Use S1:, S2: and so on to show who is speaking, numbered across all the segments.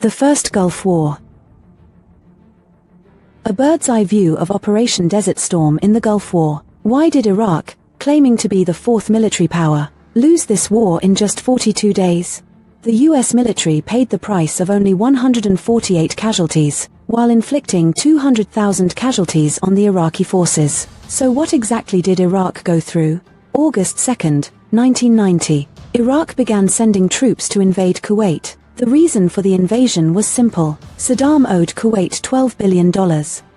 S1: The First Gulf War. A bird's-eye view of Operation Desert Storm in the Gulf War. Why did Iraq, claiming to be the fourth military power, lose this war in just 42 days? The US military paid the price of only 148 casualties, while inflicting 200,000 casualties on the Iraqi forces. So what exactly did Iraq go through? August 2, 1990. Iraq began sending troops to invade Kuwait. The reason for the invasion was simple. Saddam owed Kuwait $12 billion,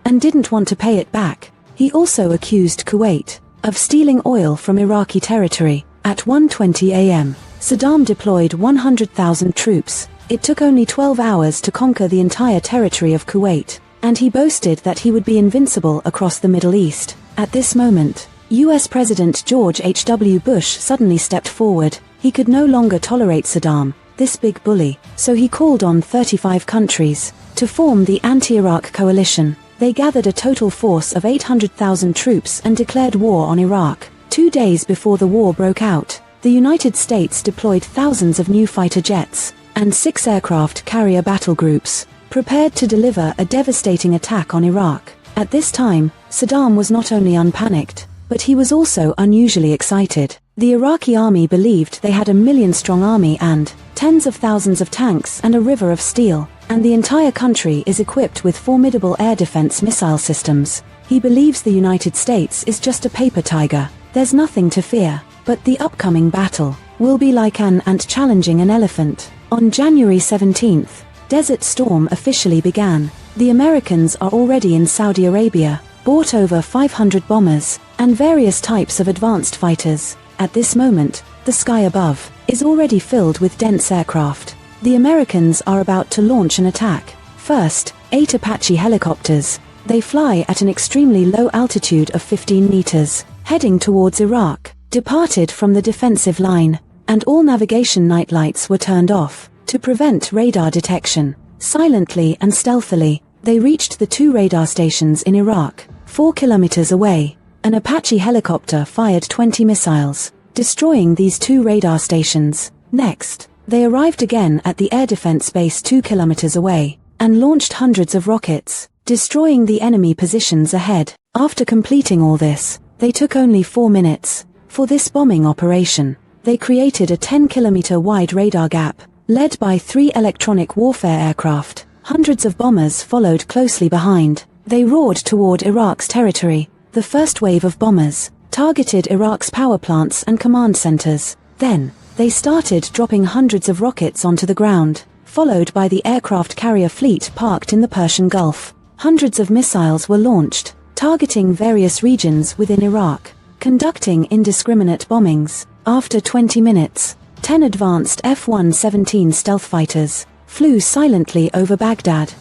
S1: and didn't want to pay it back. He also accused Kuwait of stealing oil from Iraqi territory. At 1:20 a.m., Saddam deployed 100,000 troops. It took only 12 hours to conquer the entire territory of Kuwait, and he boasted that he would be invincible across the Middle East. At this moment, US President George H.W. Bush suddenly stepped forward. He could no longer tolerate Saddam, this big bully, so he called on 35 countries to form the anti-Iraq coalition. They gathered a total force of 800,000 troops and declared war on Iraq. 2 days before the war broke out, the United States deployed thousands of new fighter jets and 6 aircraft carrier battle groups, prepared to deliver a devastating attack on Iraq. At this time, Saddam was not only unpanicked, but he was also unusually excited. The Iraqi army believed they had a million-strong army and tens of thousands of tanks and a river of steel, and the entire country is equipped with formidable air defense missile systems. He believes the United States is just a paper tiger. There's nothing to fear, but the upcoming battle will be like an ant challenging an elephant. On January 17th, Desert Storm officially began. The Americans are already in Saudi Arabia, bought over 500 bombers and various types of advanced fighters. At this moment, the sky above is already filled with dense aircraft. The Americans are about to launch an attack. First, 8 Apache helicopters. They fly at an extremely low altitude of 15 meters, heading towards Iraq, departed from the defensive line, and all navigation night lights were turned off to prevent radar detection. Silently and stealthily, they reached the 2 radar stations in Iraq, 4 kilometers away. An Apache helicopter fired 20 missiles, destroying these 2 radar stations. Next, they arrived again at the air defense base 2 kilometers away, and launched hundreds of rockets, destroying the enemy positions ahead. After completing all this, they took only 4 minutes. For this bombing operation, they created a 10-kilometer wide radar gap, led by 3 electronic warfare aircraft. Hundreds of bombers followed closely behind. They roared toward Iraq's territory. The first wave of bombers targeted Iraq's power plants and command centers. Then, they started dropping hundreds of rockets onto the ground, followed by the aircraft carrier fleet parked in the Persian Gulf. Hundreds of missiles were launched, targeting various regions within Iraq, conducting indiscriminate bombings. After 20 minutes, 10 advanced F-117 stealth fighters flew silently over Baghdad,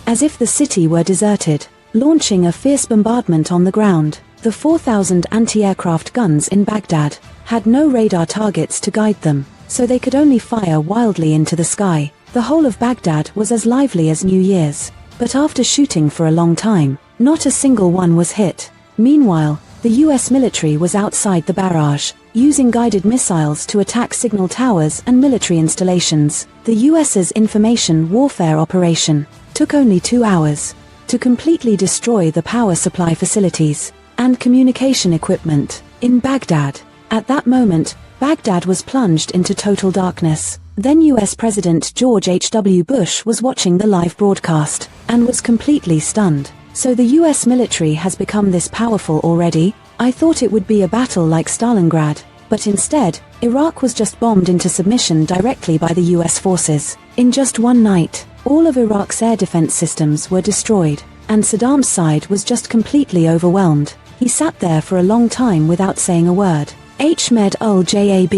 S1: as if the city were deserted, launching a fierce bombardment on the ground. The 4,000 anti-aircraft guns in Baghdad had no radar targets to guide them, so they could only fire wildly into the sky. The whole of Baghdad was as lively as New Year's, but after shooting for a long time, not a single one was hit. Meanwhile, the US military was outside the barrage, using guided missiles to attack signal towers and military installations. The US's information warfare operation took only 2 hours to completely destroy the power supply facilities and communication equipment in Baghdad. At that moment, Baghdad was plunged into total darkness. Then US President George H.W. Bush was watching the live broadcast and was completely stunned. So the US military has become this powerful already? I thought it would be a battle like Stalingrad, but instead, Iraq was just bombed into submission directly by the US forces. In just one night, all of Iraq's air defense systems were destroyed, and Saddam's side was just completely overwhelmed. He sat there for a long time without saying a word. Ahmed al-Jab.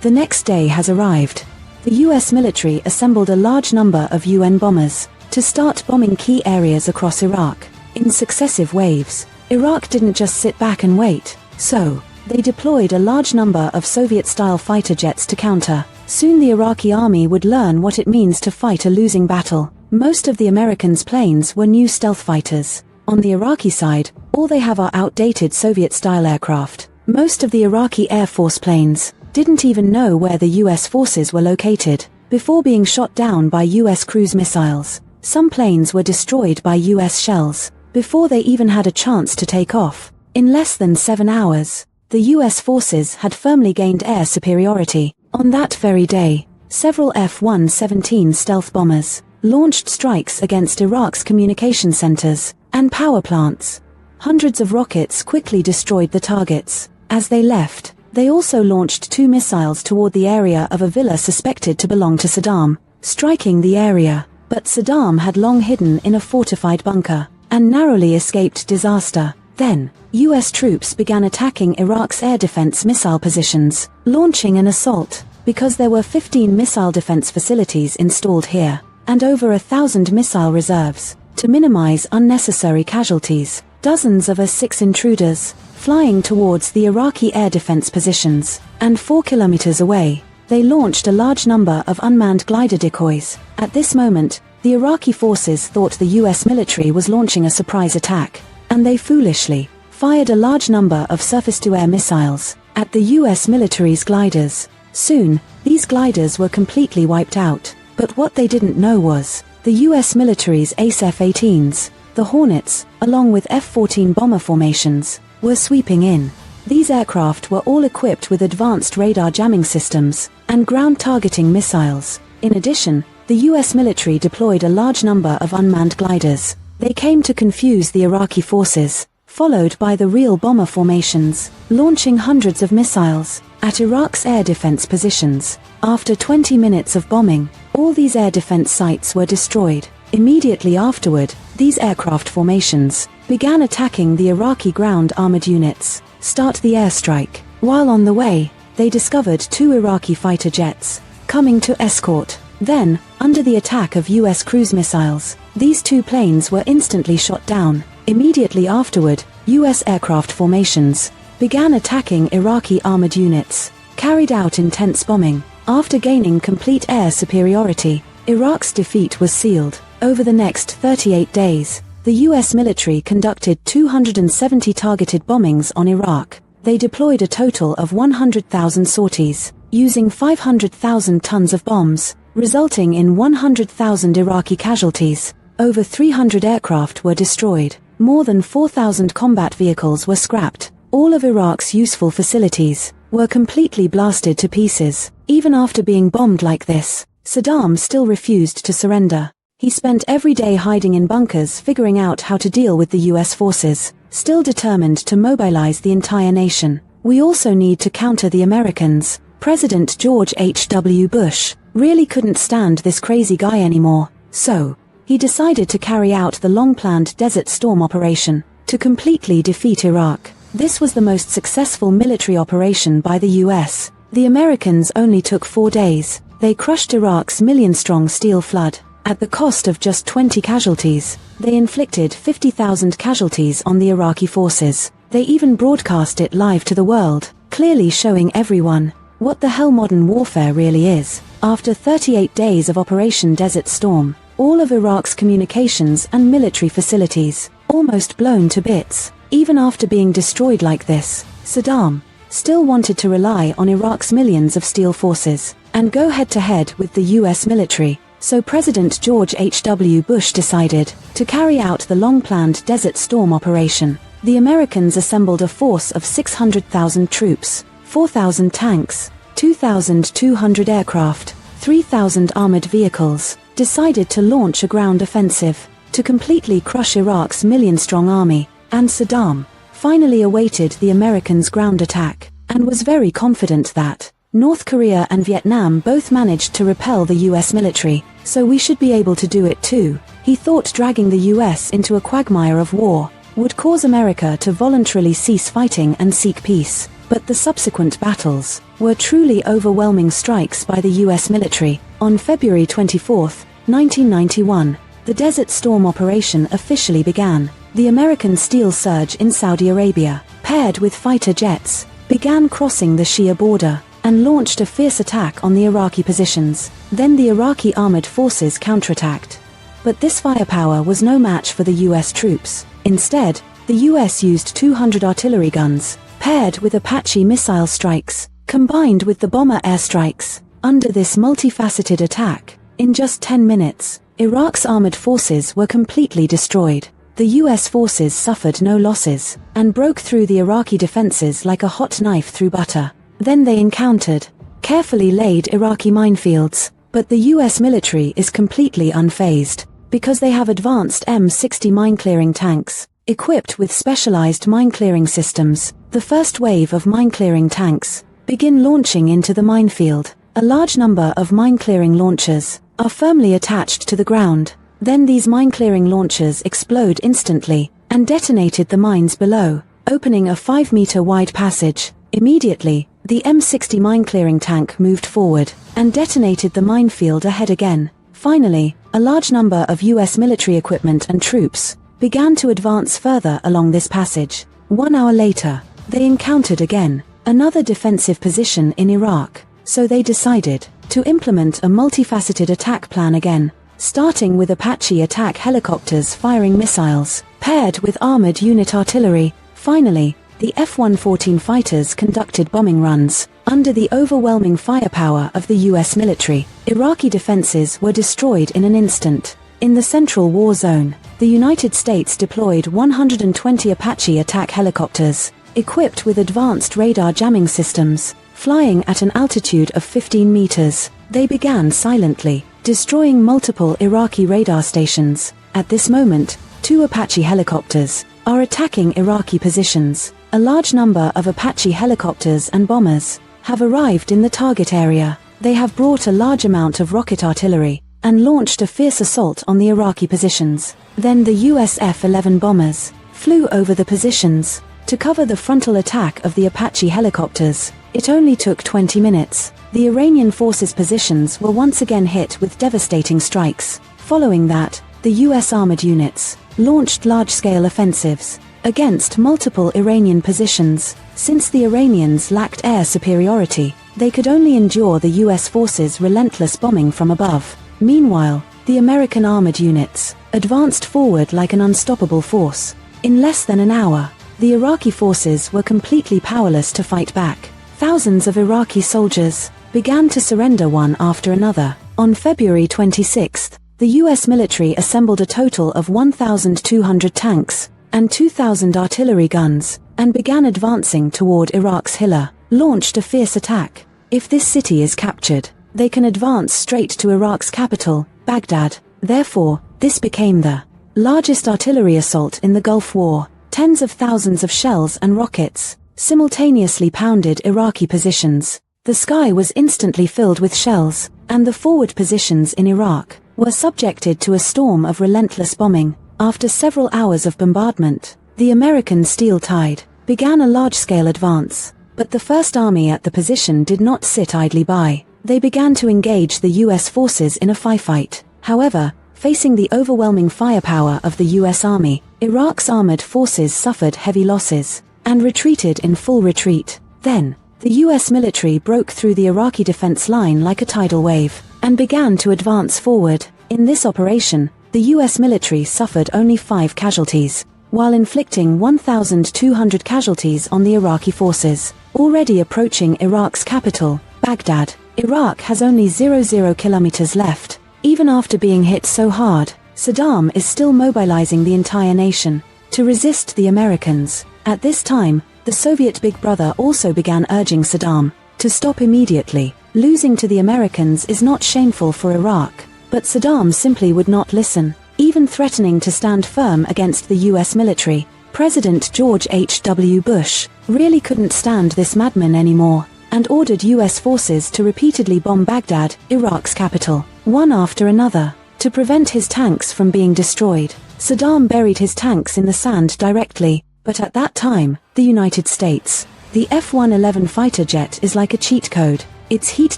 S1: The next day has arrived. The US military assembled a large number of UN bombers to start bombing key areas across Iraq in successive waves. Iraq didn't just sit back and wait, so they deployed a large number of Soviet-style fighter jets to counter. Soon the Iraqi army would learn what it means to fight a losing battle. Most of the Americans' planes were new stealth fighters. On the Iraqi side, all they have are outdated Soviet-style aircraft. Most of the Iraqi Air Force planes didn't even know where the US forces were located. before being shot down by U.S. cruise missiles. Some planes were destroyed by U.S. shells before they even had a chance to take off. In less than 7 hours, the U.S. forces had firmly gained air superiority. On that very day, several F-117 stealth bombers launched strikes against Iraq's communication centers and power plants. Hundreds of rockets quickly destroyed the targets. As they left, they also launched 2 missiles toward the area of a villa suspected to belong to Saddam, striking the area. But Saddam had long hidden in a fortified bunker and narrowly escaped disaster. Then, U.S. troops began attacking Iraq's air defense missile positions, launching an assault. Because there were 15 missile defense facilities installed here, and over 1,000 missile reserves, to minimize unnecessary casualties, dozens of A-6 intruders, flying towards the Iraqi air defense positions, and 4 kilometers away, they launched a large number of unmanned glider decoys. At this moment, the Iraqi forces thought the U.S. military was launching a surprise attack, and they foolishly fired a large number of surface-to-air missiles at the U.S. military's gliders. Soon, these gliders were completely wiped out, but what they didn't know was, the U.S. military's Ace F-18s, the Hornets, along with F-14 bomber formations, were sweeping in. These aircraft were all equipped with advanced radar jamming systems and ground-targeting missiles. In addition, the U.S. military deployed a large number of unmanned gliders. They came to confuse the Iraqi forces, followed by the real bomber formations, launching hundreds of missiles at Iraq's air defense positions. After 20 minutes of bombing, all these air defense sites were destroyed. Immediately afterward, these aircraft formations began attacking the Iraqi ground armored units. Start the airstrike. While on the way, they discovered 2 Iraqi fighter jets coming to escort. Then, under the attack of U.S. cruise missiles, these 2 planes were instantly shot down. Immediately afterward, U.S. aircraft formations began attacking Iraqi armored units, carried out intense bombing. After gaining complete air superiority, Iraq's defeat was sealed. Over the next 38 days, the U.S. military conducted 270 targeted bombings on Iraq. They deployed a total of 100,000 sorties, using 500,000 tons of bombs, resulting in 100,000 Iraqi casualties. Over 300 aircraft were destroyed. More than 4,000 combat vehicles were scrapped. All of Iraq's useful facilities were completely blasted to pieces. Even after being bombed like this, Saddam still refused to surrender. He spent every day hiding in bunkers figuring out how to deal with the U.S. forces, still determined to mobilize the entire nation. We also need to counter the Americans. President George H.W. Bush really couldn't stand this crazy guy anymore, so he decided to carry out the long-planned Desert Storm operation to completely defeat Iraq. This was the most successful military operation by the U.S. The Americans only took 4 days. They crushed Iraq's million-strong steel flood. At the cost of just 20 casualties, they inflicted 50,000 casualties on the Iraqi forces. They even broadcast it live to the world, clearly showing everyone what the hell modern warfare really is. After 38 days of Operation Desert Storm, all of Iraq's communications and military facilities almost blown to bits. Even after being destroyed like this, Saddam still wanted to rely on Iraq's millions of steel forces and go head-to-head with the U.S. military. So President George H.W. Bush decided to carry out the long-planned Desert Storm operation. The Americans assembled a force of 600,000 troops, 4,000 tanks, 2,200 aircraft, 3,000 armored vehicles, decided to launch a ground offensive to completely crush Iraq's million-strong army. And Saddam finally awaited the Americans' ground attack, and was very confident that North Korea and Vietnam both managed to repel the U.S. military, so we should be able to do it too. He thought dragging the U.S. into a quagmire of war would cause America to voluntarily cease fighting and seek peace, but the subsequent battles were truly overwhelming strikes by the U.S. military. On February 24, 1991, the Desert Storm operation officially began. The American steel surge in Saudi Arabia, paired with fighter jets, began crossing the Shia border and launched a fierce attack on the Iraqi positions. Then the Iraqi armored forces counterattacked. But this firepower was no match for the U.S. troops. Instead, the U.S. used 200 artillery guns, paired with Apache missile strikes, combined with the bomber airstrikes. Under this multifaceted attack, in just 10 minutes, Iraq's armored forces were completely destroyed. The US forces suffered no losses, and broke through the Iraqi defenses like a hot knife through butter. Then they encountered carefully laid Iraqi minefields, but the US military is completely unfazed, because they have advanced M60 mine-clearing tanks, equipped with specialized mine-clearing systems. The first wave of mine-clearing tanks begin launching into the minefield. A large number of mine-clearing launchers are firmly attached to the ground. Then these mine-clearing launchers explode instantly, and detonated the mines below, opening a 5-meter wide passage. Immediately, the M60 mine-clearing tank moved forward, and detonated the minefield ahead again. Finally, a large number of US military equipment and troops began to advance further along this passage. 1 hour later, they encountered again another defensive position in Iraq, so they decided to implement a multifaceted attack plan again, starting with Apache attack helicopters firing missiles, paired with armored unit artillery. Finally, the F-114 fighters conducted bombing runs. Under the overwhelming firepower of the US military, Iraqi defenses were destroyed in an instant. In the central war zone, the United States deployed 120 Apache attack helicopters, equipped with advanced radar jamming systems. Flying at an altitude of 15 meters, they began silently destroying multiple Iraqi radar stations. At this moment, 2 Apache helicopters are attacking Iraqi positions. A large number of Apache helicopters and bombers have arrived in the target area. They have brought a large amount of rocket artillery and launched a fierce assault on the Iraqi positions. Then the US F-11 bombers flew over the positions to cover the frontal attack of the Apache helicopters. It only took 20 minutes. The Iranian forces' positions were once again hit with devastating strikes. Following that, the US armored units launched large-scale offensives against multiple Iranian positions. Since the Iranians lacked air superiority, they could only endure the US forces' relentless bombing from above. Meanwhile, the American armored units advanced forward like an unstoppable force. In less than an hour, the Iraqi forces were completely powerless to fight back. Thousands of Iraqi soldiers began to surrender one after another. On February 26, the US military assembled a total of 1,200 tanks and 2,000 artillery guns, and began advancing toward Iraq's Hilla, launched a fierce attack. If this city is captured, they can advance straight to Iraq's capital, Baghdad. Therefore, this became the largest artillery assault in the Gulf War. Tens of thousands of shells and rockets simultaneously pounded Iraqi positions. The sky was instantly filled with shells, and the forward positions in Iraq were subjected to a storm of relentless bombing. After several hours of bombardment, the American Steel Tide began a large-scale advance. But the First Army at the position did not sit idly by. They began to engage the US forces in a firefight. However, facing the overwhelming firepower of the US Army, Iraq's armored forces suffered heavy losses and retreated in full retreat. Then, the US military broke through the Iraqi defense line like a tidal wave and began to advance forward. In this operation, the US military suffered only 5 casualties, while inflicting 1,200 casualties on the Iraqi forces. Already approaching Iraq's capital, Baghdad, Iraq has only 0 kilometers left. Even after being hit so hard, Saddam is still mobilizing the entire nation to resist the Americans. At this time, the Soviet Big Brother also began urging Saddam to stop immediately. Losing to the Americans is not shameful for Iraq, but Saddam simply would not listen, even threatening to stand firm against the US military. President George H.W. Bush really couldn't stand this madman anymore, and ordered US forces to repeatedly bomb Baghdad, Iraq's capital, one after another. To prevent his tanks from being destroyed, Saddam buried his tanks in the sand directly. But at that time, the United States, the F-111 fighter jet is like a cheat code. Its heat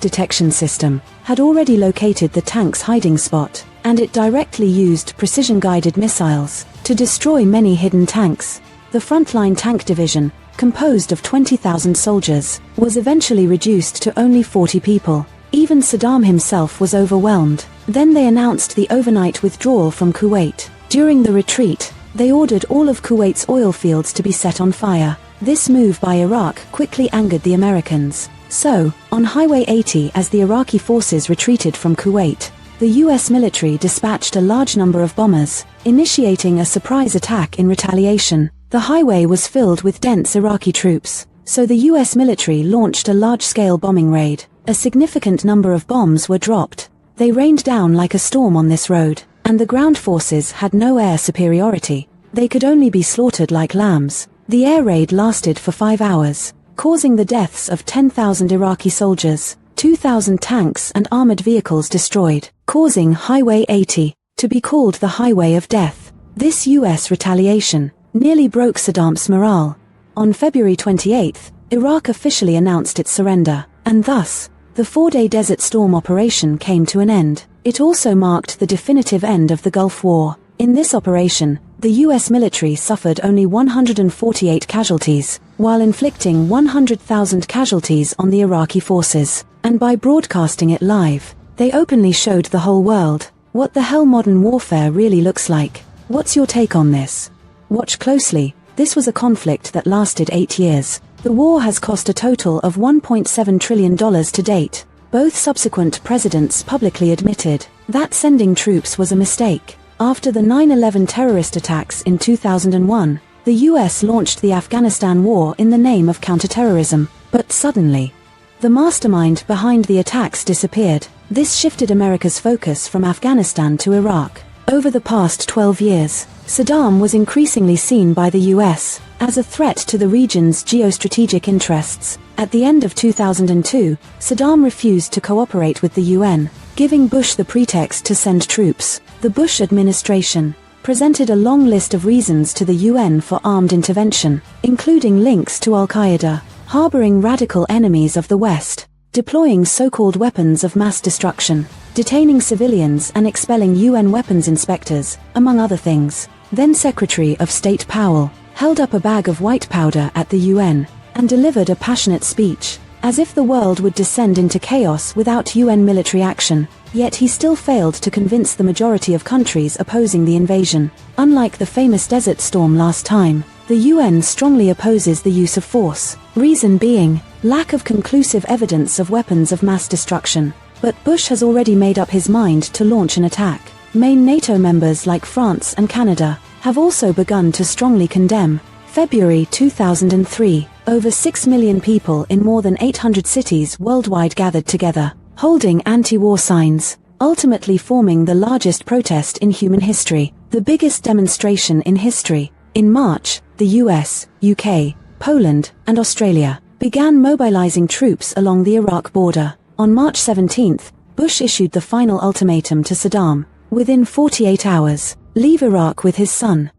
S1: detection system had already located the tank's hiding spot, and it directly used precision-guided missiles to destroy many hidden tanks. The frontline tank division, composed of 20,000 soldiers, was eventually reduced to only 40 people. Even Saddam himself was overwhelmed. Then they announced the overnight withdrawal from Kuwait. During the retreat, they ordered all of Kuwait's oil fields to be set on fire. This move by Iraq quickly angered the Americans. So, on Highway 80 as the Iraqi forces retreated from Kuwait, the US military dispatched a large number of bombers, initiating a surprise attack in retaliation. The highway was filled with dense Iraqi troops, so the US military launched a large-scale bombing raid. A significant number of bombs were dropped. They rained down like a storm on this road, and the ground forces had no air superiority. They could only be slaughtered like lambs. The air raid lasted for 5 hours, causing the deaths of 10,000 Iraqi soldiers, 2,000 tanks and armored vehicles destroyed, causing Highway 80 to be called the Highway of Death. This US retaliation nearly broke Saddam's morale. On February 28, Iraq officially announced its surrender, and thus, the 4-day Desert Storm operation came to an end. It also marked the definitive end of the Gulf War. In this operation, the US military suffered only 148 casualties, while inflicting 100,000 casualties on the Iraqi forces. And by broadcasting it live, they openly showed the whole world what the hell modern warfare really looks like. What's your take on this? Watch closely. This was a conflict that lasted 8 years. The war has cost a total of $1.7 trillion to date. Both subsequent presidents publicly admitted that sending troops was a mistake. After the 9/11 terrorist attacks in 2001, the US launched the Afghanistan war in the name of counterterrorism, but suddenly, the mastermind behind the attacks disappeared. This shifted America's focus from Afghanistan to Iraq. Over the past 12 years, Saddam was increasingly seen by the US as a threat to the region's geostrategic interests. At the end of 2002, Saddam refused to cooperate with the UN, giving Bush the pretext to send troops. The Bush administration presented a long list of reasons to the UN for armed intervention, including links to Al-Qaeda, harboring radical enemies of the West, deploying so-called weapons of mass destruction, detaining civilians and expelling UN weapons inspectors, among other things. Then Secretary of State Powell held up a bag of white powder at the UN and delivered a passionate speech, as if the world would descend into chaos without UN military action. Yet he still failed to convince the majority of countries opposing the invasion. Unlike the famous Desert Storm last time, the UN strongly opposes the use of force, reason being, lack of conclusive evidence of weapons of mass destruction. But Bush has already made up his mind to launch an attack. Main NATO members like France and Canada have also begun to strongly condemn. February 2003, over 6 million people in more than 800 cities worldwide gathered together, holding anti-war signs, ultimately forming the largest protest in human history, the biggest demonstration in history. In March, the US, UK, Poland, and Australia began mobilizing troops along the Iraq border. On March 17, Bush issued the final ultimatum to Saddam: within 48 hours, leave Iraq with his son,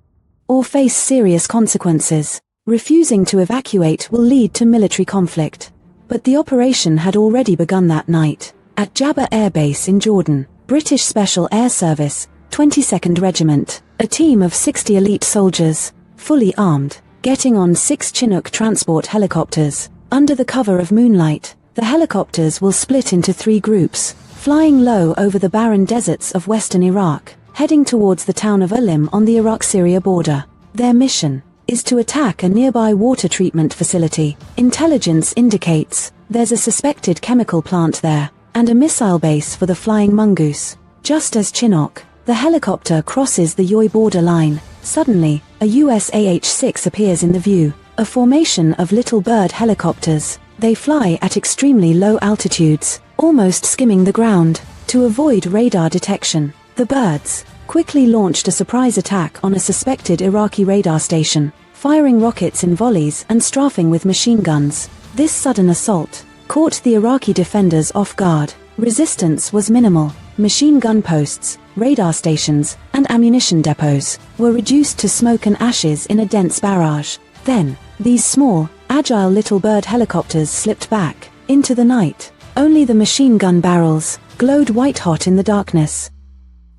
S1: or face serious consequences. Refusing to evacuate will lead to military conflict. But the operation had already begun that night. At Jabba Air Base in Jordan, British Special Air Service, 22nd Regiment, a team of 60 elite soldiers, fully armed, getting on 6 Chinook transport helicopters. Under the cover of moonlight, the helicopters will split into 3 groups, flying low over the barren deserts of western Iraq, heading towards the town of Alim on the Iraq-Syria border. Their mission is to attack a nearby water treatment facility. Intelligence indicates there's a suspected chemical plant there, and a missile base for the Flying Mongoose. Just as Chinook, the helicopter crosses the Yoi border line, suddenly, a US AH-6 appears in the view, a formation of little bird helicopters. They fly at extremely low altitudes, almost skimming the ground, to avoid radar detection. The birds quickly launched a surprise attack on a suspected Iraqi radar station, firing rockets in volleys and strafing with machine guns. This sudden assault caught the Iraqi defenders off guard. Resistance was minimal. Machine gun posts, radar stations, and ammunition depots were reduced to smoke and ashes in a dense barrage. Then, these small, agile little bird helicopters slipped back into the night. Only the machine gun barrels glowed white-hot in the darkness.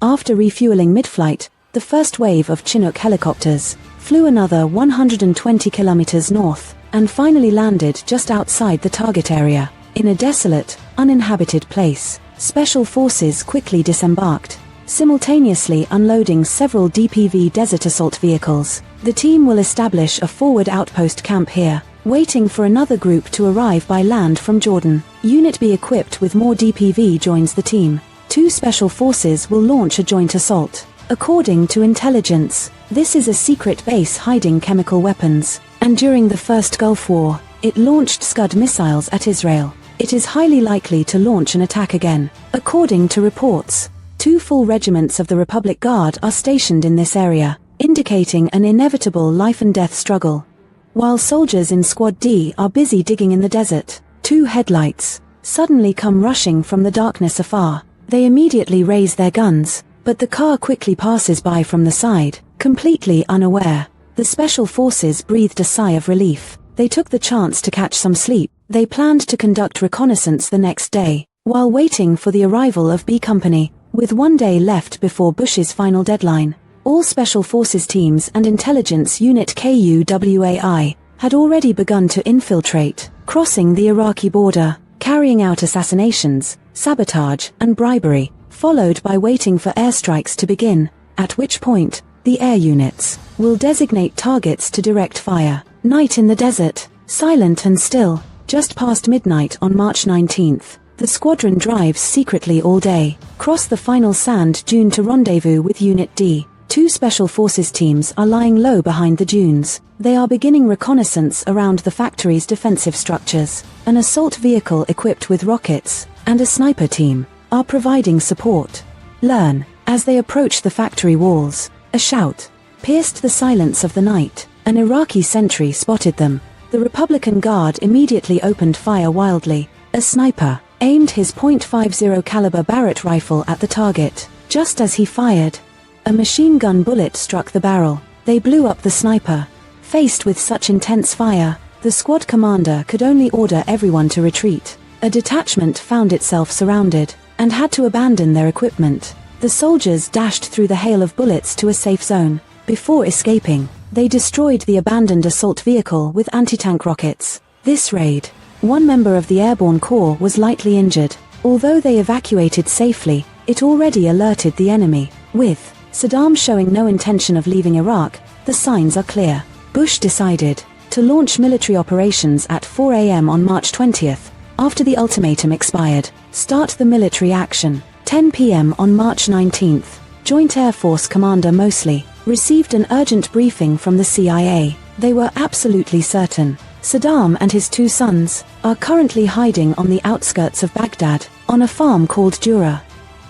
S1: After refueling mid-flight, the first wave of Chinook helicopters flew another 120 kilometers north, and finally landed just outside the target area. In a desolate, uninhabited place, special forces quickly disembarked, simultaneously unloading several DPV desert assault vehicles. The team will establish a forward outpost camp here, waiting for another group to arrive by land from Jordan. Unit B equipped with more DPV joins the team. 2 special forces will launch a joint assault. According to intelligence, this is a secret base hiding chemical weapons, and during the First Gulf War, it launched Scud missiles at Israel. It is highly likely to launch an attack again. According to reports, 2 full regiments of the Republic Guard are stationed in this area, indicating an inevitable life-and-death struggle. While soldiers in Squad D are busy digging in the desert, 2 headlights suddenly come rushing from the darkness afar. They immediately raise their guns, but the car quickly passes by from the side, completely unaware. The special forces breathed a sigh of relief. They took the chance to catch some sleep. They planned to conduct reconnaissance the next day, while waiting for the arrival of B Company, with 1 day left before Bush's final deadline. All Special Forces teams and Intelligence Unit KUWAI had already begun to infiltrate, crossing the Iraqi border, carrying out assassinations, sabotage, and bribery, followed by waiting for airstrikes to begin, at which point, the air units will designate targets to direct fire. Night in the desert, silent and still, just past midnight on March 19th. The squadron drives secretly all day, cross the final sand dune to rendezvous with Unit D. 2 Special Forces teams are lying low behind the dunes. They are beginning reconnaissance around the factory's defensive structures. An assault vehicle equipped with rockets, and a sniper team, are providing support. Learn, as they approach the factory walls, a shout pierced the silence of the night. An Iraqi sentry spotted them. The Republican Guard immediately opened fire wildly. A sniper aimed his .50 caliber Barrett rifle at the target. Just as he fired, a machine gun bullet struck the barrel. They blew up the sniper. Faced with such intense fire, the squad commander could only order everyone to retreat. A detachment found itself surrounded, and had to abandon their equipment. The soldiers dashed through the hail of bullets to a safe zone. Before escaping, they destroyed the abandoned assault vehicle with anti-tank rockets. This raid, 1 member of the Airborne Corps was lightly injured. Although they evacuated safely, it already alerted the enemy. With Saddam showing no intention of leaving Iraq, the signs are clear. Bush decided to launch military operations at 4 a.m. on March 20th, after the ultimatum expired. Start the military action. 10 p.m. on March 19th, Joint Air Force Commander Mosley received an urgent briefing from the CIA. They were absolutely certain Saddam and his 2 sons are currently hiding on the outskirts of Baghdad, on a farm called Dura.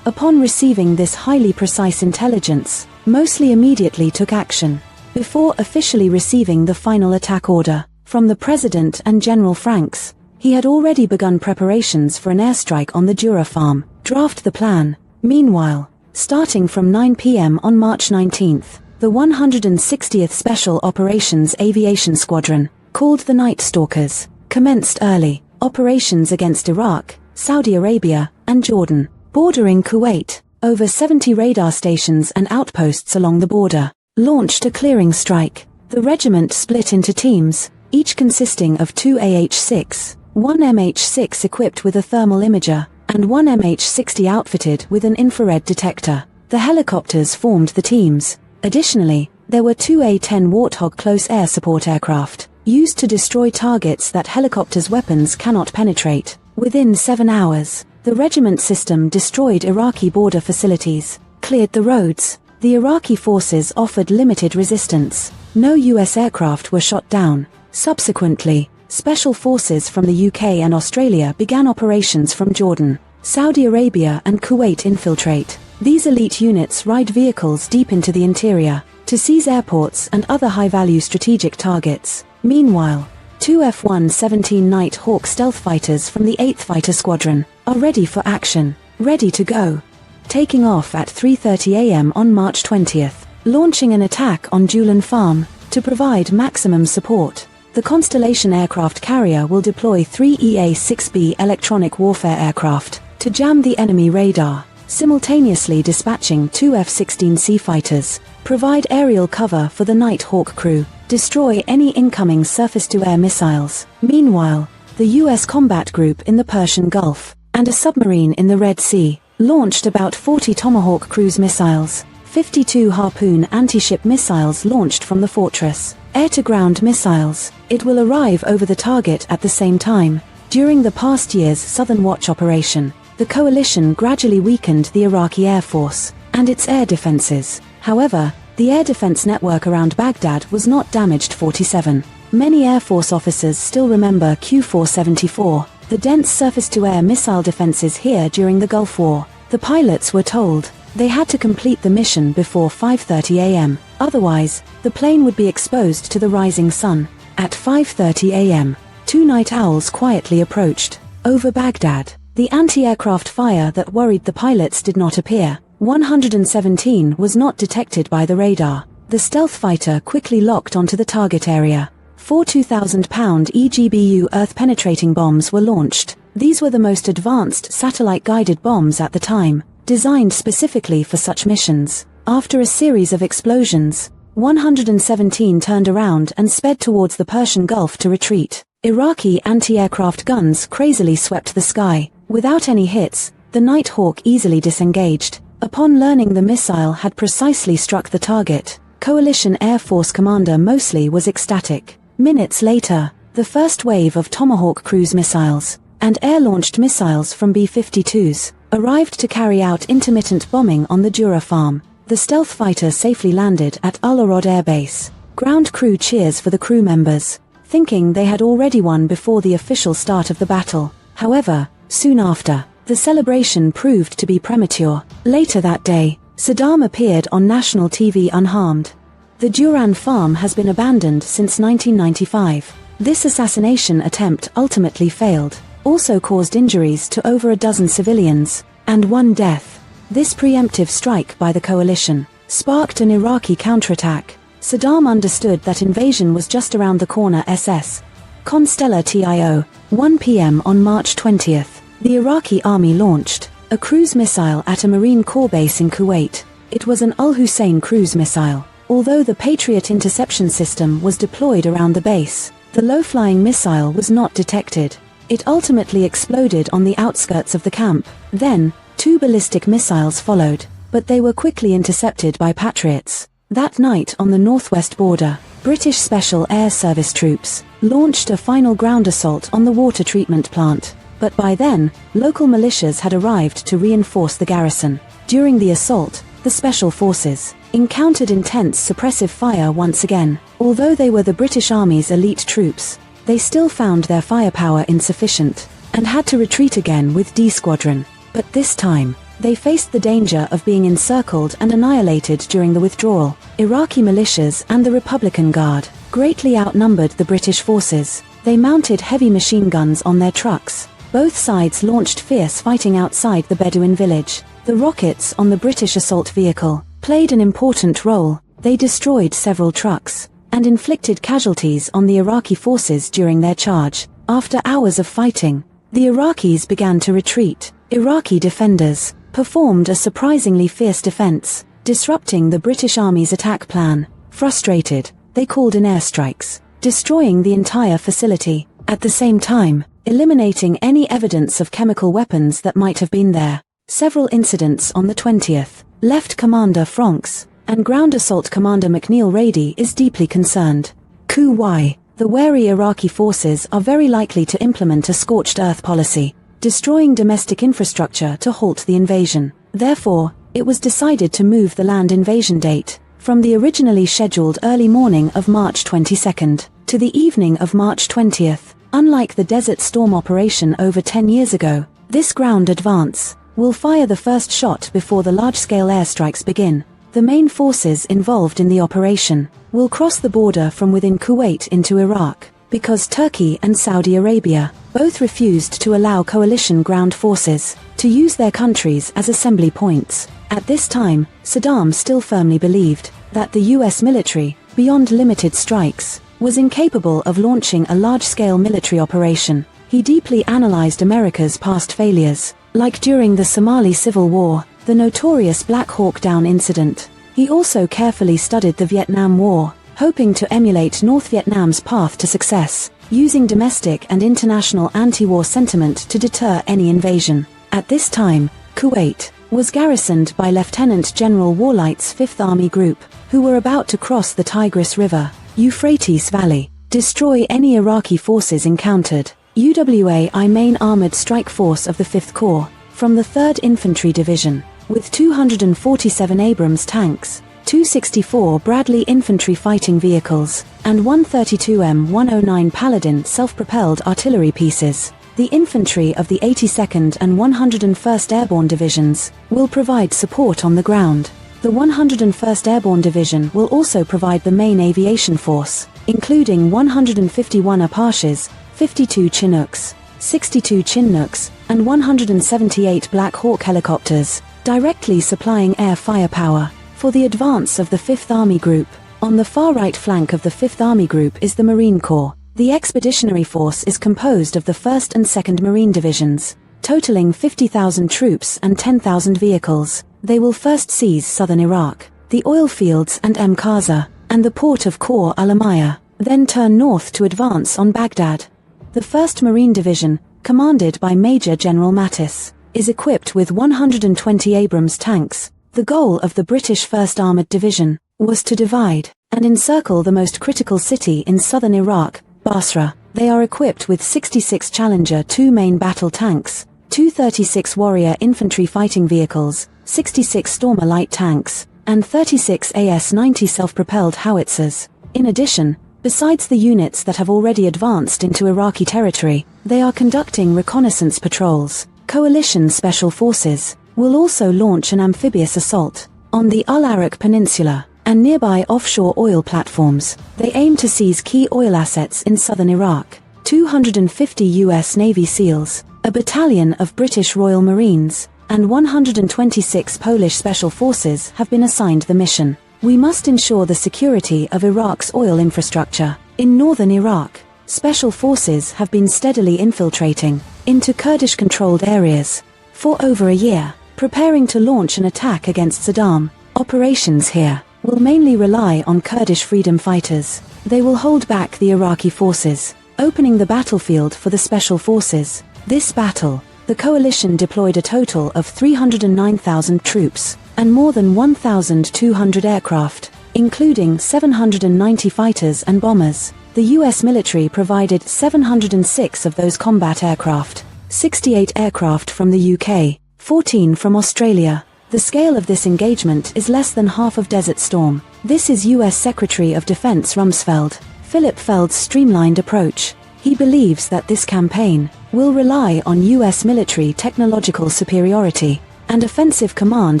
S1: Upon receiving this highly precise intelligence, Mosley immediately took action. Before officially receiving the final attack order from the President and General Franks, he had already begun preparations for an airstrike on the Dura farm. Draft the plan. Meanwhile, starting from 9 p.m. on March 19th, the 160th Special Operations Aviation Squadron, called the Night Stalkers, commenced early operations against Iraq, Saudi Arabia, and Jordan, bordering Kuwait. Over 70 radar stations and outposts along the border launched a clearing strike. The regiment split into teams, each consisting of 2 AH-6, 1 MH-6 equipped with a thermal imager, and 1 MH-60 outfitted with an infrared detector. The helicopters formed the teams. Additionally, there were 2 A-10 Warthog close air support aircraft, used to destroy targets that helicopters' weapons cannot penetrate. Within 7 hours, the regiment system destroyed Iraqi border facilities, cleared the roads. The Iraqi forces offered limited resistance. No U.S. aircraft were shot down. Subsequently, special forces from the UK and Australia began operations from Jordan, Saudi Arabia and Kuwait infiltrate. These elite units ride vehicles deep into the interior, to seize airports and other high-value strategic targets. Meanwhile, 2 F-117 Night Hawk stealth fighters from the 8th Fighter Squadron are ready for action, ready to go. Taking off at 3:30 a.m. on March 20th, launching an attack on Julan Farm, to provide maximum support. The Constellation aircraft carrier will deploy 3 EA-6B electronic warfare aircraft, to jam the enemy radar, simultaneously dispatching 2 F-16C fighters, provide aerial cover for the Night Hawk crew, destroy any incoming surface-to-air missiles. Meanwhile, the U.S. combat group in the Persian Gulf, and a submarine in the Red Sea, launched about 40 Tomahawk cruise missiles, 52 Harpoon anti-ship missiles launched from the fortress. Air-to-ground missiles. It will arrive over the target at the same time. During the past year's Southern Watch operation, the coalition gradually weakened the Iraqi Air Force and its air defenses. However, the air defense network around Baghdad was not damaged. 47. Many Air Force officers still remember Q-474, the dense surface-to-air missile defenses here during the Gulf War. The pilots were told they had to complete the mission before 5:30 a.m. Otherwise, the plane would be exposed to the rising sun. At 5:30 a.m., two night owls quietly approached. Over Baghdad, the anti-aircraft fire that worried the pilots did not appear. 117 was not detected by the radar. The stealth fighter quickly locked onto the target area. 4 2,000-pound EGBU earth-penetrating bombs were launched. These were the most advanced satellite-guided bombs at the time, designed specifically for such missions. After a series of explosions, 117 turned around and sped towards the Persian Gulf to retreat. Iraqi anti-aircraft guns crazily swept the sky. Without any hits, the Nighthawk easily disengaged. Upon learning the missile had precisely struck the target, Coalition Air Force Commander Mosley was ecstatic. Minutes later, the first wave of Tomahawk cruise missiles and air-launched missiles from B-52s arrived to carry out intermittent bombing on the Dura farm. The stealth fighter safely landed at Al-Arad Air Base. Ground crew cheers for the crew members, thinking they had already won before the official start of the battle. However, soon after, the celebration proved to be premature. Later that day, Saddam appeared on national TV unharmed. The Duran farm has been abandoned since 1995. This assassination attempt ultimately failed, also caused injuries to over a dozen civilians, and 1 death. This preemptive strike by the coalition sparked an Iraqi counterattack. Saddam understood that invasion was just around the corner. SS Constellar TIO, 1 p.m. on March 20th. The Iraqi army launched a cruise missile at a Marine Corps base in Kuwait. It was an Al-Hussein cruise missile. Although the Patriot interception system was deployed around the base, the low-flying missile was not detected. It ultimately exploded on the outskirts of the camp. Then, 2 ballistic missiles followed, but they were quickly intercepted by Patriots. That night on the northwest border, British Special Air Service troops launched a final ground assault on the water treatment plant. But by then, local militias had arrived to reinforce the garrison. During the assault, the Special Forces encountered intense suppressive fire once again. Although they were the British Army's elite troops, they still found their firepower insufficient, and had to retreat again with D Squadron. But this time, they faced the danger of being encircled and annihilated during the withdrawal. Iraqi militias and the Republican Guard greatly outnumbered the British forces. They mounted heavy machine guns on their trucks. Both sides launched fierce fighting outside the Bedouin village. The rockets on the British assault vehicle played an important role. They destroyed several trucks and inflicted casualties on the Iraqi forces during their charge. After hours of fighting, the Iraqis began to retreat. Iraqi defenders performed a surprisingly fierce defense, disrupting the British Army's attack plan. Frustrated, they called in airstrikes, destroying the entire facility. At the same time, eliminating any evidence of chemical weapons that might have been there. Several incidents on the 20th left Commander Franks, and Ground Assault Commander McNeil Rady is deeply concerned. Kuwait. The wary Iraqi forces are very likely to implement a scorched earth policy, destroying domestic infrastructure to halt the invasion. Therefore, it was decided to move the land invasion date from the originally scheduled early morning of March 22nd to the evening of March 20th. Unlike the Desert Storm operation over 10 years ago, this ground advance will fire the first shot before the large-scale airstrikes begin. The main forces involved in the operation will cross the border from within Kuwait into Iraq, because Turkey and Saudi Arabia both refused to allow coalition ground forces to use their countries as assembly points. At this time, Saddam still firmly believed that the US military, beyond limited strikes, was incapable of launching a large-scale military operation. He deeply analyzed America's past failures, like during the Somali Civil War, the notorious Black Hawk Down incident. He also carefully studied the Vietnam War, hoping to emulate North Vietnam's path to success, using domestic and international anti-war sentiment to deter any invasion. At this time, Kuwait was garrisoned by Lieutenant General Warlight's 5th Army Group, who were about to cross the Tigris River, Euphrates Valley, destroy any Iraqi forces encountered. UWAI Main Armored Strike Force of the 5th Corps, from the 3rd Infantry Division, with 247 Abrams tanks, 264 Bradley infantry fighting vehicles, and 132 M109 Paladin self-propelled artillery pieces. The infantry of the 82nd and 101st Airborne Divisions will provide support on the ground. The 101st Airborne Division will also provide the main aviation force, including 151 Apaches, 52 Chinooks, 62 Chinooks, and 178 Black Hawk helicopters, directly supplying air firepower for the advance of the 5th Army Group. On the far right flank of the 5th Army Group is the Marine Corps. The Expeditionary Force is composed of the 1st and 2nd Marine Divisions, totaling 50,000 troops and 10,000 vehicles. They will first seize southern Iraq, the oil fields and Qaza, and the port of Khor al-Amaya, then turn north to advance on Baghdad. The 1st Marine Division, commanded by Major General Mattis, is equipped with 120 Abrams tanks. The goal of the British 1st Armoured Division was to divide and encircle the most critical city in southern Iraq, Basra. They are equipped with 66 Challenger 2 main battle tanks, 236 Warrior infantry fighting vehicles, 66 Stormer light tanks, and 36 AS-90 self-propelled howitzers. In addition, besides the units that have already advanced into Iraqi territory, they are conducting reconnaissance patrols. Coalition Special Forces will also launch an amphibious assault on the Al-Arak Peninsula and nearby offshore oil platforms. They aim to seize key oil assets in southern Iraq. 250 U.S. Navy SEALs, a battalion of British Royal Marines, and 126 Polish Special Forces have been assigned the mission. We must ensure the security of Iraq's oil infrastructure. In northern Iraq, Special Forces have been steadily infiltrating into Kurdish-controlled areas for over a year, preparing to launch an attack against Saddam. Operations here will mainly rely on Kurdish freedom fighters. They will hold back the Iraqi forces, opening the battlefield for the Special Forces. This battle, the coalition deployed a total of 309,000 troops and more than 1,200 aircraft, including 790 fighters and bombers. The U.S. military provided 706 of those combat aircraft, 68 aircraft from the UK, 14 from Australia. The scale of this engagement is less than half of Desert Storm. This is U.S. Secretary of Defense Rumsfeld, Philip Feld's streamlined approach. He believes that this campaign will rely on U.S. military technological superiority and offensive command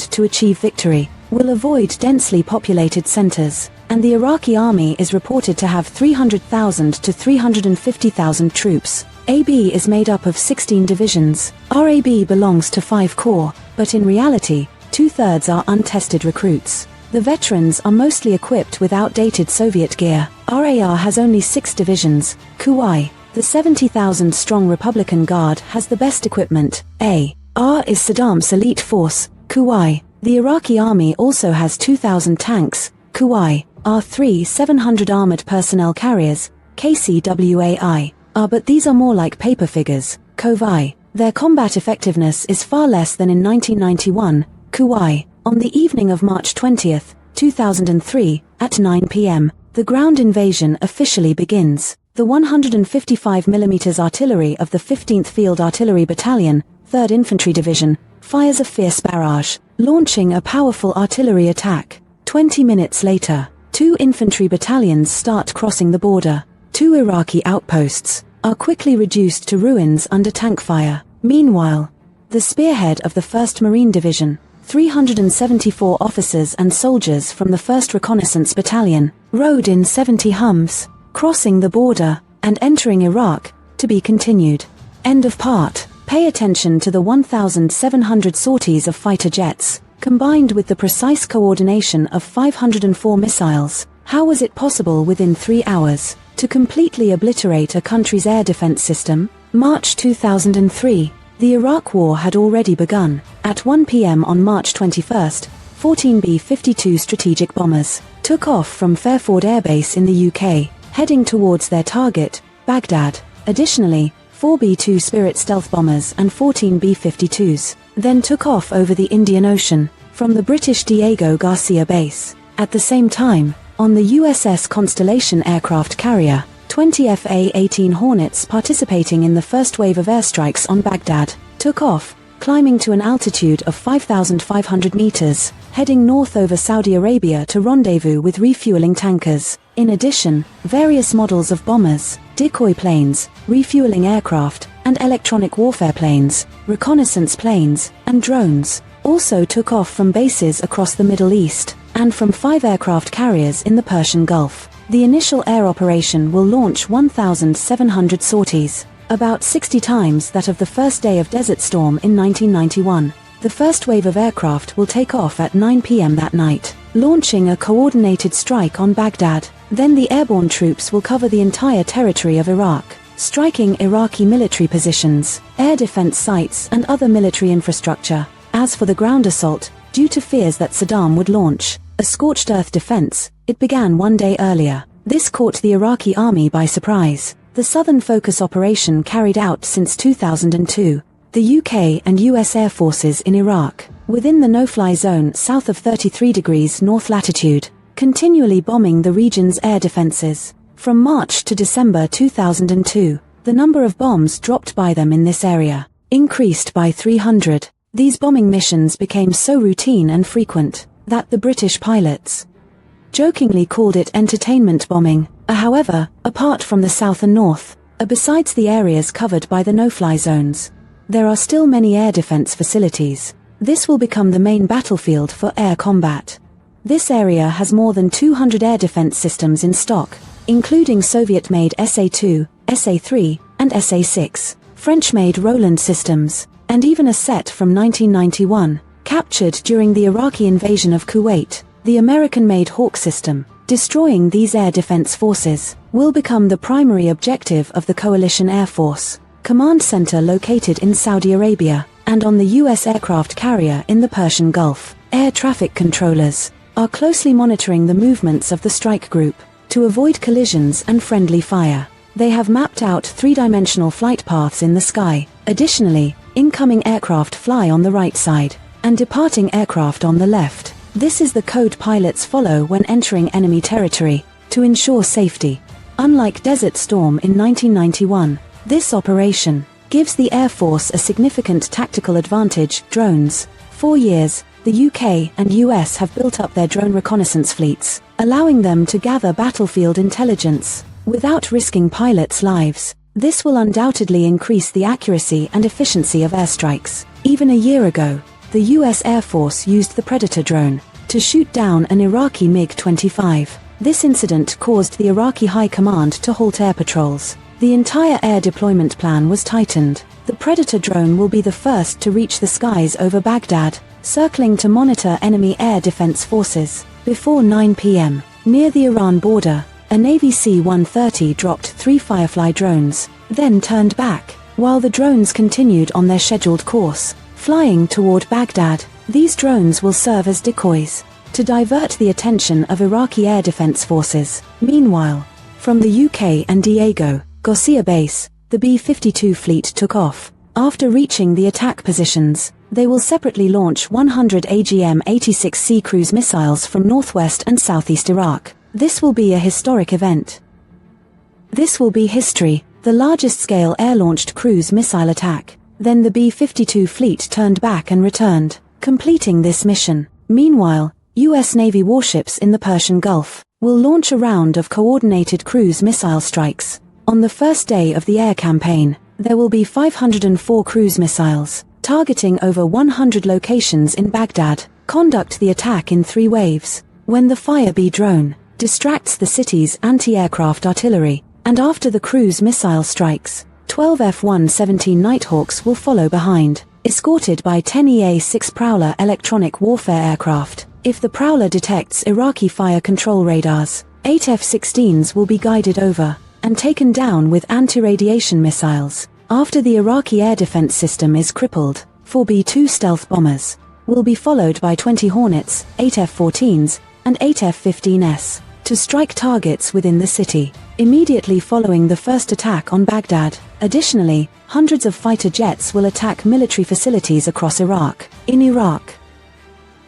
S1: to achieve victory, will avoid densely populated centers, and the Iraqi army is reported to have 300,000 to 350,000 troops. AB is made up of 16 divisions. RAB belongs to 5 corps, but in reality, 2/3 are untested recruits. The veterans are mostly equipped with outdated Soviet gear. RAR has only 6 divisions. Kuwait, the 70,000-strong Republican Guard, has the best equipment. AR is Saddam's elite force. Kuwait. The Iraqi army also has 2,000 tanks. Kuwait. R3 700 armored personnel carriers. KCWAI. But these are more like paper figures. Kovai. Their combat effectiveness is far less than in 1991. Kuwait. On the evening of March 20, 2003, at 9 p.m., the ground invasion officially begins. The 155mm artillery of the 15th Field Artillery Battalion, 3rd Infantry Division, fires a fierce barrage, launching a powerful artillery attack. 20 minutes later, 2 infantry battalions start crossing the border. 2 Iraqi outposts are quickly reduced to ruins under tank fire. Meanwhile, the spearhead of the 1st Marine Division, 374 officers and soldiers from the 1st Reconnaissance Battalion, rode in 70 Hums, crossing the border and entering Iraq, to be continued. End of part. Pay attention to the 1,700 sorties of fighter jets, combined with the precise coordination of 504 missiles. How was it possible within 3 hours to completely obliterate a country's air defense system? March 2003. The Iraq War had already begun. At 1 p.m. on March 21, 14 B-52 strategic bombers took off from Fairford Air Base in the UK, heading towards their target, Baghdad. Additionally, 4 B-2 Spirit stealth bombers and 14 B-52s, then took off over the Indian Ocean, from the British Diego Garcia base. At the same time, on the USS Constellation aircraft carrier, 20 FA-18 Hornets participating in the first wave of airstrikes on Baghdad, took off, climbing to an altitude of 5,500 meters, heading north over Saudi Arabia to rendezvous with refueling tankers. In addition, various models of bombers, decoy planes, refueling aircraft, and electronic warfare planes, reconnaissance planes, and drones, also took off from bases across the Middle East, and from 5 aircraft carriers in the Persian Gulf. The initial air operation will launch 1,700 sorties, about 60 times that of the first day of Desert Storm in 1991. The first wave of aircraft will take off at 9 p.m. that night, launching a coordinated strike on Baghdad. Then the airborne troops will cover the entire territory of Iraq, striking Iraqi military positions, air defense sites and other military infrastructure. As for the ground assault, due to fears that Saddam would launch a scorched earth defense, it began 1 day earlier. This caught the Iraqi army by surprise. The Southern Focus operation carried out since 2002. The UK and US Air Forces in Iraq, within the no-fly zone south of 33 degrees north latitude, continually bombing the region's air defenses. From March to December 2002, the number of bombs dropped by them in this area increased by 300. These bombing missions became so routine and frequent that the British pilots jokingly called it entertainment bombing. However, apart from the south and north, besides the areas covered by the no-fly zones, there are still many air defense facilities. This will become the main battlefield for air combat. This area has more than 200 air defense systems in stock, including Soviet-made SA-2, SA-3, and SA-6, French-made Roland systems, and even a set from 1991, captured during the Iraqi invasion of Kuwait. The American-made Hawk system, destroying these air defense forces, will become the primary objective of the Coalition Air Force Command Center located in Saudi Arabia, and on the U.S. aircraft carrier in the Persian Gulf. Air traffic controllers are closely monitoring the movements of the strike group to avoid collisions and friendly fire. They have mapped out 3-dimensional flight paths in the sky. Additionally, incoming aircraft fly on the right side, and departing aircraft on the left. This is the code pilots follow when entering enemy territory, to ensure safety. Unlike Desert Storm in 1991, this operation gives the Air Force a significant tactical advantage. Drones. 4 years, the UK and US have built up their drone reconnaissance fleets, allowing them to gather battlefield intelligence without risking pilots' lives. This will undoubtedly increase the accuracy and efficiency of airstrikes. Even a year ago, the US Air Force used the Predator drone to shoot down an Iraqi MiG-25. This incident caused the Iraqi High Command to halt air patrols. The entire air deployment plan was tightened. The Predator drone will be the first to reach the skies over Baghdad, circling to monitor enemy air defense forces. Before 9 p.m., near the Iran border, a Navy C-130 dropped 3 Firefly drones, then turned back, while the drones continued on their scheduled course, flying toward Baghdad. These drones will serve as decoys to divert the attention of Iraqi air defense forces. Meanwhile, from the UK and Diego Garcia base, the B-52 fleet took off. After reaching the attack positions, they will separately launch 100 AGM-86C cruise missiles from northwest and southeast Iraq. This will be a historic event. This will be history, the largest-scale air-launched cruise missile attack. Then the B-52 fleet turned back and returned, completing this mission. Meanwhile, U.S. Navy warships in the Persian Gulf will launch a round of coordinated cruise missile strikes. On the first day of the air campaign, there will be 504 cruise missiles, targeting over 100 locations in Baghdad. Conduct the attack in 3 waves. When the Firebee drone distracts the city's anti-aircraft artillery, and after the cruise missile strikes, 12 F-117 Nighthawks will follow behind, escorted by 10 EA-6 Prowler electronic warfare aircraft. If the Prowler detects Iraqi fire control radars, 8 F-16s will be guided over and taken down with anti-radiation missiles. After the Iraqi air defense system is crippled, 4 B-2 stealth bombers will be followed by 20 Hornets, 8 F-14s, and 8 F-15s. to strike targets within the city, immediately following the first attack on Baghdad. Additionally, hundreds of fighter jets will attack military facilities across Iraq. In Iraq,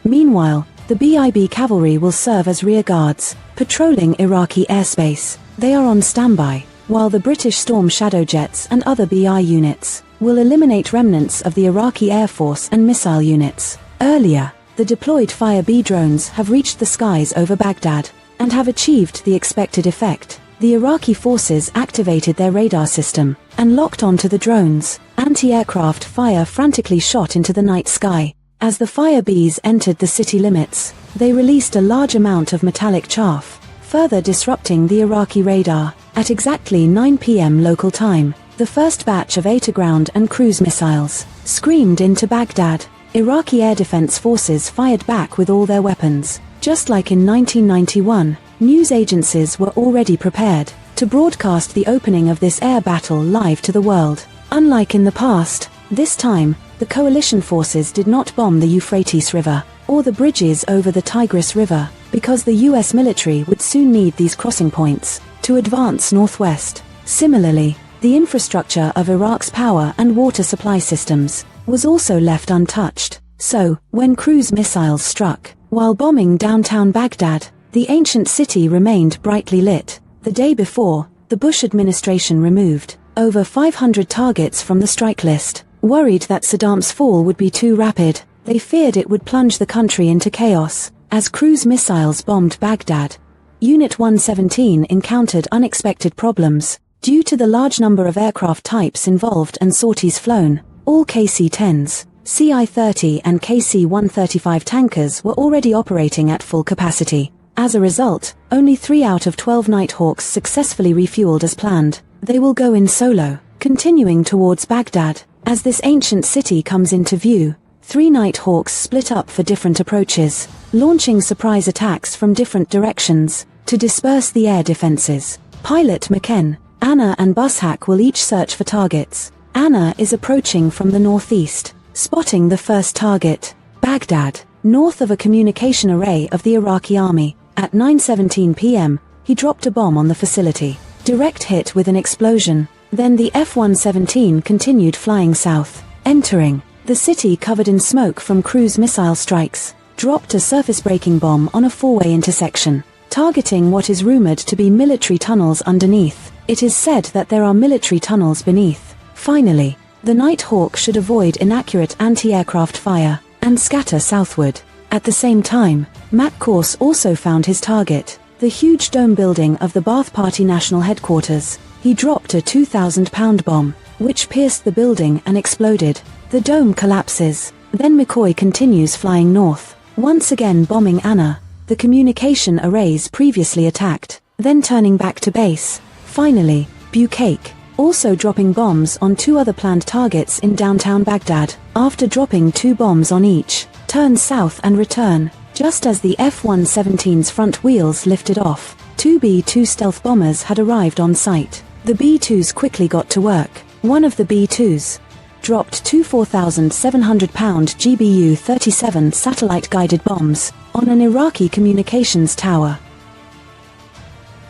S1: meanwhile, the BIB cavalry will serve as rear guards, patrolling Iraqi airspace. They are on standby, while the British Storm Shadow jets and other BI units will eliminate remnants of the Iraqi Air Force and missile units. Earlier, the deployed Fire B drones have reached the skies over Baghdad and have achieved the expected effect. The Iraqi forces activated their radar system and locked onto the drones. Anti-aircraft fire frantically shot into the night sky. As the Fire Bs entered the city limits, they released a large amount of metallic chaff, further disrupting the Iraqi radar. At exactly 9 p.m. local time, the first batch of air-to-ground and cruise missiles screamed into Baghdad. Iraqi air defense forces fired back with all their weapons. Just like in 1991, news agencies were already prepared to broadcast the opening of this air battle live to the world. Unlike in the past, this time, the coalition forces did not bomb the Euphrates River or the bridges over the Tigris River, because the US military would soon need these crossing points to advance northwest. Similarly, the infrastructure of Iraq's power and water supply systems was also left untouched. So, when cruise missiles struck, while bombing downtown Baghdad, the ancient city remained brightly lit. The day before, the Bush administration removed over 500 targets from the strike list. Worried that Saddam's fall would be too rapid, they feared it would plunge the country into chaos. As cruise missiles bombed Baghdad, Unit 117 encountered unexpected problems. Due to the large number of aircraft types involved and sorties flown, all KC-10s, CI-30 and KC-135 tankers were already operating at full capacity. As a result, only 3 out of 12 Nighthawks successfully refueled as planned. They will go in solo, continuing towards Baghdad. As this ancient city comes into view, 3 Nighthawks split up for different approaches, launching surprise attacks from different directions to disperse the air defenses. Pilot McKen, Anna and Bushack will each search for targets. Anna is approaching from the northeast, spotting the first target, Baghdad, north of a communication array of the Iraqi army. At 9:17 p.m., he dropped a bomb on the facility. Direct hit with an explosion. Then the F-117 continued flying south, entering the city covered in smoke from cruise missile strikes, dropped a surface-breaking bomb on a 4-way intersection, targeting what is rumored to be military tunnels underneath. It is said that there are military tunnels beneath. Finally, the Nighthawk should avoid inaccurate anti-aircraft fire and scatter southward. At the same time, Matt Corse also found his target, the huge dome building of the Baath Party National Headquarters. He dropped a 2,000-pound bomb, which pierced the building and exploded. The dome collapses. Then McCoy continues flying north, once again bombing Anna, the communication arrays previously attacked, then turning back to base. Finally, Bucake, also dropping bombs on 2 other planned targets in downtown Baghdad. After dropping 2 bombs on each, turn south and return. Just as the F-117's front wheels lifted off, 2 B-2 stealth bombers had arrived on site. The B-2s quickly got to work. One of the B-2s dropped 2 4,700-pound GBU-37 satellite-guided bombs on an Iraqi communications tower.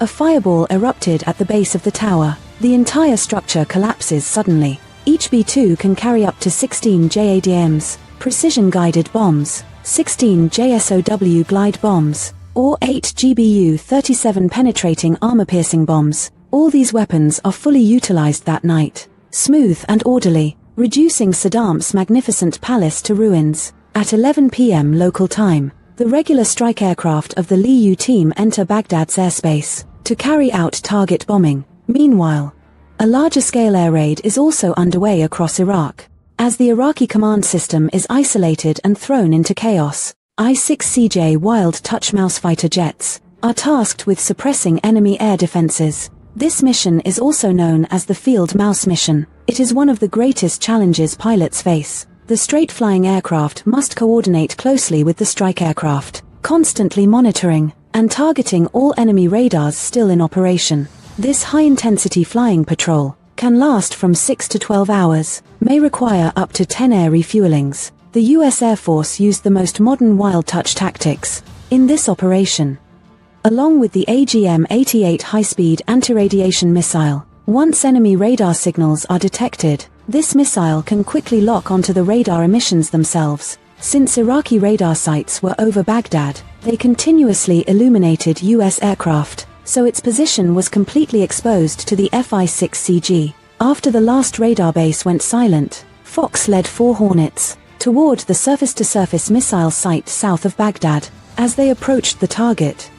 S1: A fireball erupted at the base of the tower. The entire structure collapses suddenly. Each B-2 can carry up to 16 JADMs, precision-guided bombs, 16 JSOW glide bombs, or 8 GBU-37 penetrating armor-piercing bombs. All these weapons are fully utilized that night, smooth and orderly, reducing Saddam's magnificent palace to ruins. At 11 p.m. local time, the regular strike aircraft of the Lee U team enter Baghdad's airspace to carry out target bombing. Meanwhile, a larger-scale air raid is also underway across Iraq. As the Iraqi command system is isolated and thrown into chaos, I-6CJ Wild Touch Mouse fighter jets are tasked with suppressing enemy air defenses. This mission is also known as the Field Mouse mission. It is one of the greatest challenges pilots face. The straight-flying aircraft must coordinate closely with the strike aircraft, constantly monitoring and targeting all enemy radars still in operation. This high-intensity flying patrol can last from 6 to 12 hours, may require up to 10 air refuelings. The U.S. Air Force used the most modern wild touch tactics in this operation. along with the AGM-88 high-speed anti-radiation missile. Once enemy radar signals are detected, this missile can quickly lock onto the radar emissions themselves. Since Iraqi radar sites were over Baghdad, they continuously illuminated US aircraft, so its position was completely exposed to the Fi-6CG. After the last radar base went silent, Fox led 4 Hornets toward the surface-to-surface missile site south of Baghdad. As they approached the target,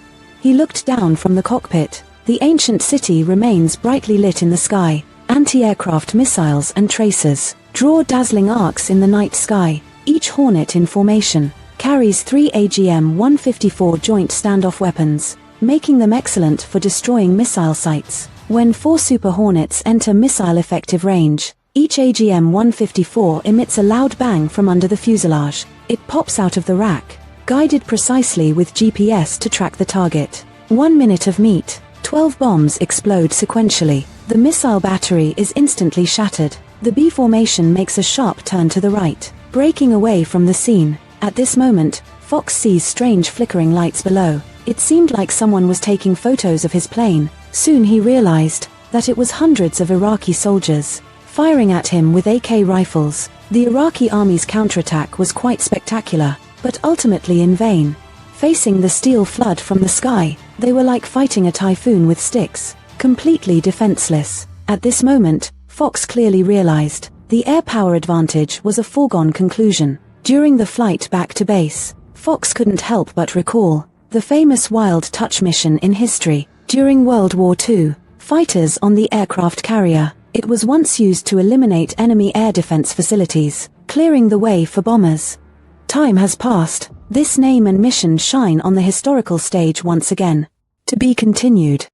S1: he looked down from the cockpit. The ancient city remains brightly lit in the sky. Anti-aircraft missiles and tracers draw dazzling arcs in the night sky. Each Hornet in formation carries 3 AGM-154 joint standoff weapons, making them excellent for destroying missile sites. When 4 Super Hornets enter missile effective range, each AGM-154 emits a loud bang from under the fuselage. It pops out of the rack, guided precisely with GPS to track the target. 1 minute of meat, 12 bombs explode sequentially. The missile battery is instantly shattered. The B formation makes a sharp turn to the right, breaking away from the scene. At this moment, Fox sees strange flickering lights below. It seemed like someone was taking photos of his plane. Soon he realized that it was hundreds of Iraqi soldiers, firing at him with AK rifles. The Iraqi army's counterattack was quite spectacular, but ultimately in vain. Facing the steel flood from the sky, they were like fighting a typhoon with sticks, completely defenseless. At this moment, Fox clearly realized the air power advantage was a foregone conclusion. During the flight back to base, Fox couldn't help but recall the famous Wild Touch mission in history. During World War II, fighters on the aircraft carrier, it was once used to eliminate enemy air defense facilities, clearing the way for bombers. Time has passed. This name and mission shine on the historical stage once again. To be continued.